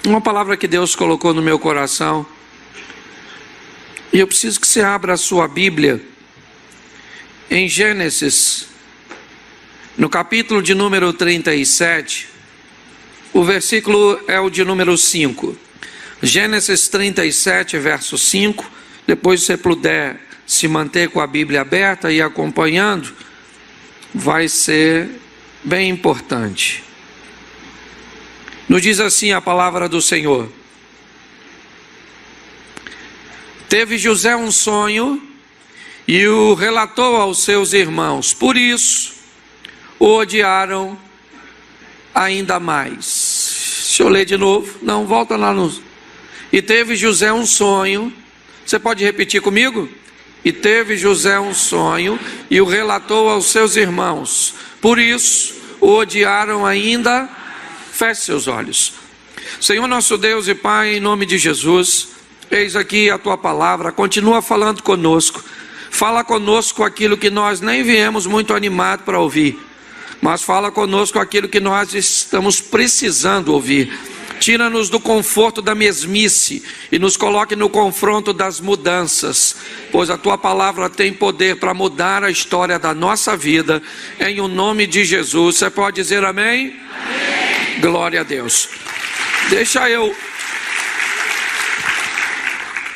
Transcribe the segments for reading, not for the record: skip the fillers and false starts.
Uma palavra que Deus colocou no meu coração, e eu preciso que você abra a sua Bíblia em Gênesis, no capítulo de número 37, o versículo é o de número 5. Gênesis 37, verso 5. Depois, se você puder se manter com a Bíblia aberta e acompanhando, vai ser bem importante. Nos diz assim a palavra do Senhor: teve José um sonho e o relatou aos seus irmãos, por isso o odiaram ainda mais. Deixa eu ler de novo. Não, volta lá no... E teve José um sonho. Você pode repetir comigo? E teve José um sonho e o relatou aos seus irmãos, por isso o odiaram ainda. Feche seus olhos. Senhor nosso Deus e Pai, em nome de Jesus, eis aqui a Tua palavra, continua falando conosco. Fala conosco aquilo que nós nem viemos muito animados para ouvir, mas fala conosco aquilo que nós estamos precisando ouvir. Tira-nos do conforto da mesmice e nos coloque no confronto das mudanças, pois a Tua palavra tem poder para mudar a história da nossa vida, em o nome de Jesus. Você pode dizer amém? Amém. Glória a Deus.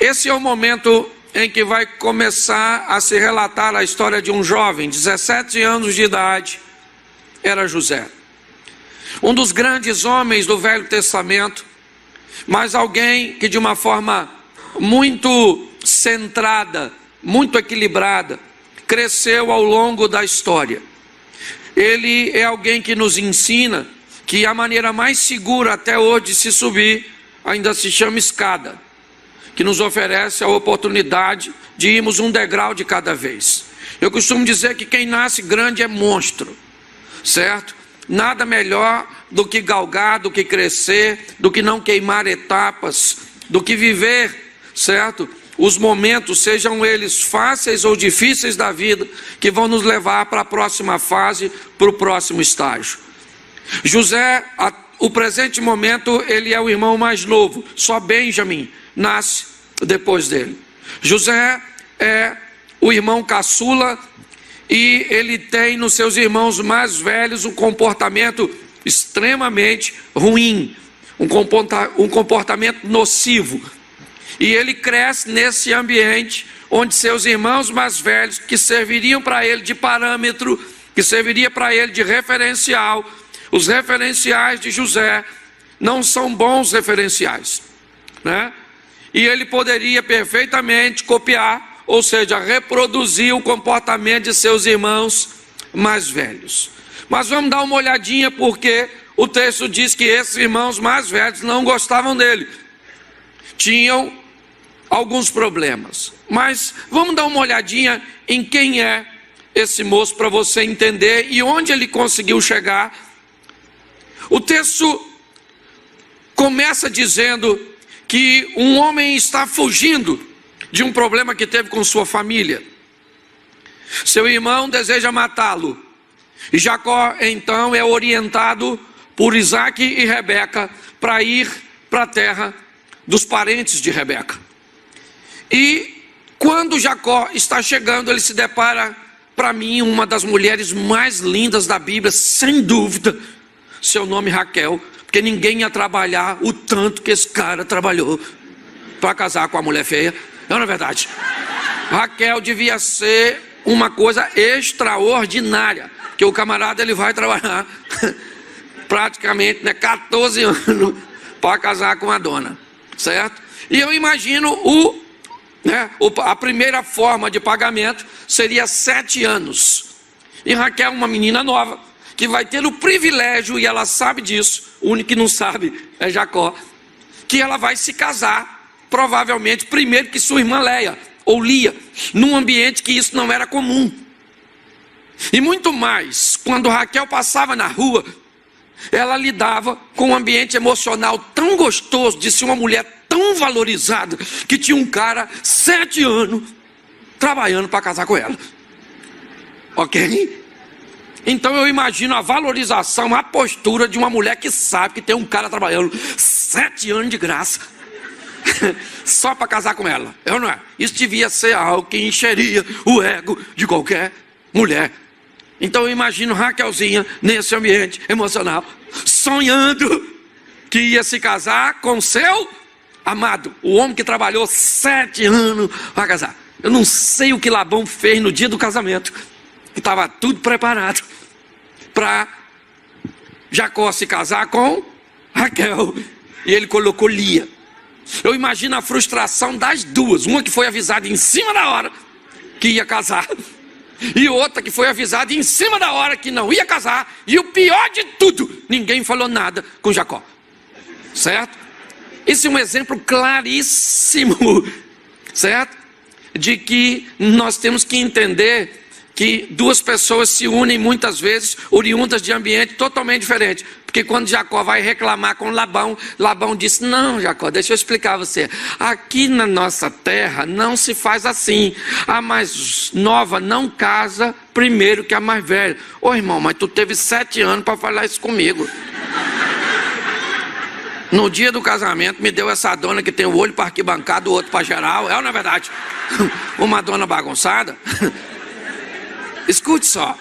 Esse é o momento em que vai começar a se relatar a história de um jovem, 17 anos de idade, era José. Um dos grandes homens do Velho Testamento, mas alguém que de uma forma muito centrada, muito equilibrada, cresceu ao longo da história. Ele é alguém que nos ensina que a maneira mais segura até hoje de se subir ainda se chama escada, que nos oferece a oportunidade de irmos um degrau de cada vez. Eu costumo dizer que quem nasce grande é monstro, certo? Nada melhor do que galgar, do que crescer, do que não queimar etapas, do que viver, certo? Os momentos, sejam eles fáceis ou difíceis da vida, que vão nos levar para a próxima fase, para o próximo estágio. José, o presente momento, ele é o irmão mais novo, só Benjamim nasce depois dele. José é o irmão caçula e ele tem nos seus irmãos mais velhos um comportamento extremamente ruim, um comportamento nocivo. E ele cresce nesse ambiente onde seus irmãos mais velhos, que serviriam para ele de parâmetro, que serviria para ele de referencial, os referenciais de José não são bons referenciais, né? E ele poderia perfeitamente copiar, ou seja, reproduzir o comportamento de seus irmãos mais velhos. Mas vamos dar uma olhadinha, porque o texto diz que esses irmãos mais velhos não gostavam dele, tinham alguns problemas. Mas vamos dar uma olhadinha em quem é esse moço, para você entender e onde ele conseguiu chegar. O texto começa dizendo que um homem está fugindo de um problema que teve com sua família. Seu irmão deseja matá-lo. E Jacó então é orientado por Isaac e Rebeca para ir para a terra dos parentes de Rebeca. E quando Jacó está chegando, ele se depara, para mim, uma das mulheres mais lindas da Bíblia, sem dúvida, seu nome Raquel, porque ninguém ia trabalhar o tanto que esse cara trabalhou para casar com a mulher feia. Não é verdade? Raquel devia ser uma coisa extraordinária, porque o camarada ele vai trabalhar praticamente 14 anos para casar com a dona, certo? E eu imagino a primeira forma de pagamento seria 7 anos. E Raquel, uma menina nova, que vai ter o privilégio, e ela sabe disso, o único que não sabe é Jacó, que ela vai se casar, provavelmente primeiro que sua irmã Leia, ou Lia, num ambiente que isso não era comum. E muito mais, quando Raquel passava na rua, ela lidava com um ambiente emocional tão gostoso de ser uma mulher tão valorizada, que tinha um cara 7 anos trabalhando para casar com ela. Ok? Então eu imagino a valorização, a postura de uma mulher que sabe que tem um cara trabalhando 7 anos de graça só para casar com ela. Eu não é. Isso devia ser algo que encheria o ego de qualquer mulher. Então eu imagino Raquelzinha nesse ambiente emocional, sonhando que ia se casar com seu amado, o homem que trabalhou 7 anos para casar. Eu não sei o que Labão fez no dia do casamento, que estava tudo preparado para Jacó se casar com Raquel, e ele colocou Lia. Eu imagino a frustração das duas, uma que foi avisada em cima da hora que ia casar, e outra que foi avisada em cima da hora que não ia casar, e o pior de tudo, ninguém falou nada com Jacó, certo? Esse é um exemplo claríssimo, certo? De que nós temos que entender que duas pessoas se unem muitas vezes, oriundas de ambiente totalmente diferente. Porque quando Jacó vai reclamar com Labão, Labão disse: não, Jacó, deixa eu explicar a você. Aqui na nossa terra não se faz assim. A mais nova não casa primeiro que a mais velha. Ô irmão, mas tu teve 7 anos para falar isso comigo. No dia do casamento me deu essa dona que tem o olho para arquibancada, o outro para geral. É ou não é verdade? Uma dona bagunçada. Escute só.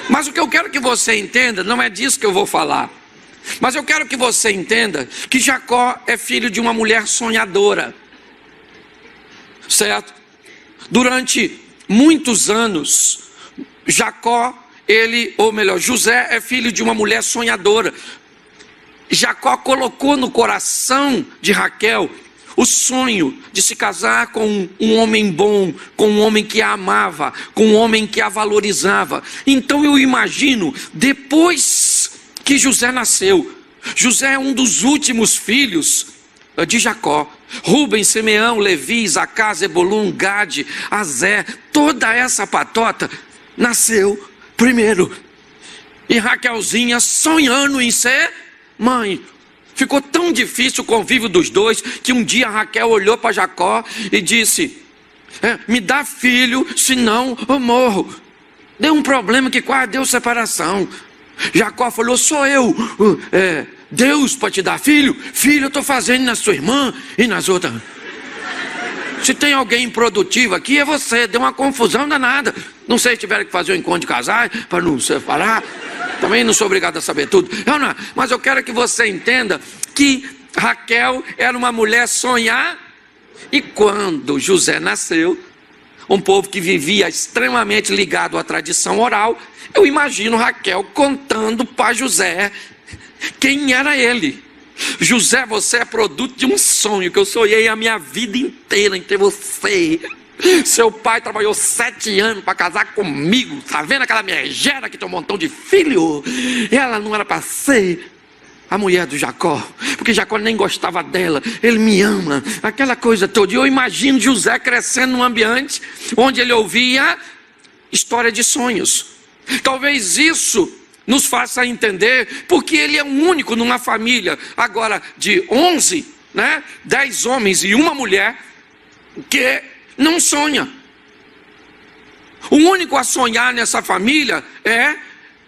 Mas o que eu quero que você entenda, não é disso que eu vou falar. Mas eu quero que você entenda que Jacó é filho de uma mulher sonhadora. Certo? Durante muitos anos, José é filho de uma mulher sonhadora. Jacó colocou no coração de Raquel o sonho de se casar com um homem bom, com um homem que a amava, com um homem que a valorizava. Então eu imagino, depois que José nasceu, José é um dos últimos filhos de Jacó. Rubens, Simeão, Levi, Isacar, Zebulun, Gade, Aser, toda essa patota nasceu primeiro. E Raquelzinha sonhando em ser mãe. Ficou tão difícil o convívio dos dois, que um dia Raquel olhou para Jacó e disse: me dá filho, senão eu morro. Deu um problema que quase deu separação. Jacó falou: sou eu, Deus para te dar filho? Filho eu estou fazendo na sua irmã e nas outras. Se tem alguém improdutivo aqui é você. Deu uma confusão danada. Não sei se tiveram que fazer um encontro de casais para não separar. Também não sou obrigado a saber tudo. Não, mas eu quero que você entenda que Raquel era uma mulher sonhar. E quando José nasceu, um povo que vivia extremamente ligado à tradição oral, eu imagino Raquel contando para José quem era ele. José, você é produto de um sonho que eu sonhei a minha vida inteira em ter você. Seu pai trabalhou 7 anos para casar comigo. Tá vendo aquela megera que tem um montão de filho? Ela não era para ser a mulher do Jacó, porque Jacó nem gostava dela. Ele me ama, aquela coisa toda. E eu imagino José crescendo num ambiente onde ele ouvia história de sonhos. Talvez isso nos faça entender porque ele é o único numa família agora de 11, 10 homens e uma mulher que não sonha. O único a sonhar nessa família é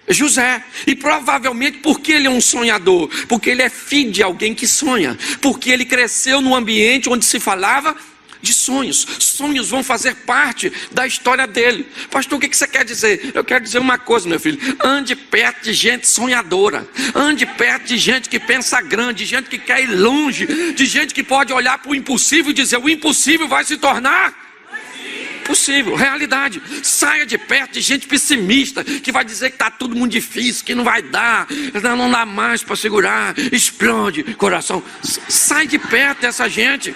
José. E provavelmente porque ele é um sonhador, porque ele é filho de alguém que sonha, porque ele cresceu num ambiente onde se falava de sonhos. Sonhos vão fazer parte da história dele. Pastor, o que você quer dizer? Eu quero dizer uma coisa, meu filho: ande perto de gente sonhadora, ande perto de gente que pensa grande, de gente que quer ir longe, de gente que pode olhar para o impossível e dizer: o impossível vai se tornar possível, realidade. Saia de perto de gente pessimista, que vai dizer que está tudo muito difícil, que não vai dar, não dá mais para segurar, explode coração. Sai de perto dessa gente.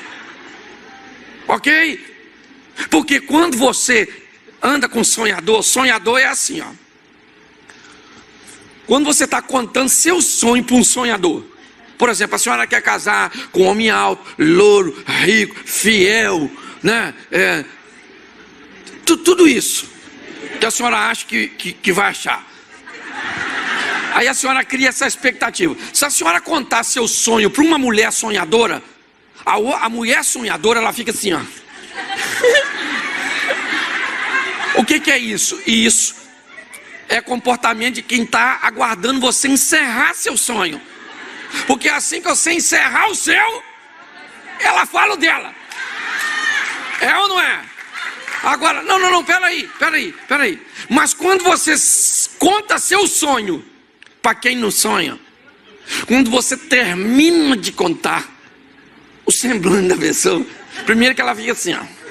Ok? Porque quando você anda com sonhador é assim, ó. Quando você está contando seu sonho para um sonhador, por exemplo, a senhora quer casar com um homem alto, louro, rico, fiel, tudo isso que a senhora acha que vai achar. Aí a senhora cria essa expectativa. Se a senhora contar seu sonho para uma mulher sonhadora, a mulher sonhadora, ela fica assim, ó. O que é isso? Isso é comportamento de quem está aguardando você encerrar seu sonho. Porque assim que você encerrar o seu, ela fala o dela. É ou não é? Agora, não, peraí. Mas quando você conta seu sonho, para quem não sonha, quando você termina de contar, o semblante da pessoa, primeiro que ela fica assim, ó.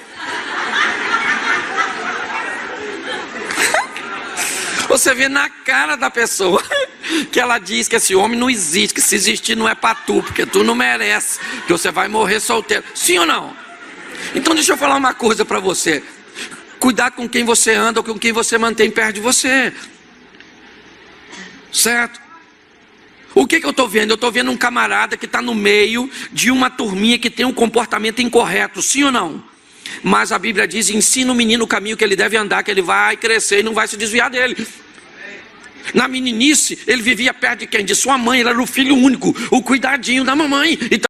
Você vê na cara da pessoa que ela diz que esse homem não existe, que se existir não é para tu, porque tu não merece, que você vai morrer solteiro. Sim ou não? Então deixa eu falar uma coisa para você. Cuidado com quem você anda ou com quem você mantém perto de você. Certo? O que eu estou vendo? Eu estou vendo um camarada que está no meio de uma turminha que tem um comportamento incorreto. Sim ou não? Mas a Bíblia diz, ensina o menino o caminho que ele deve andar, que ele vai crescer e não vai se desviar dele. Na meninice, ele vivia perto de quem? De sua mãe, ele era o filho único, o cuidadinho da mamãe. Então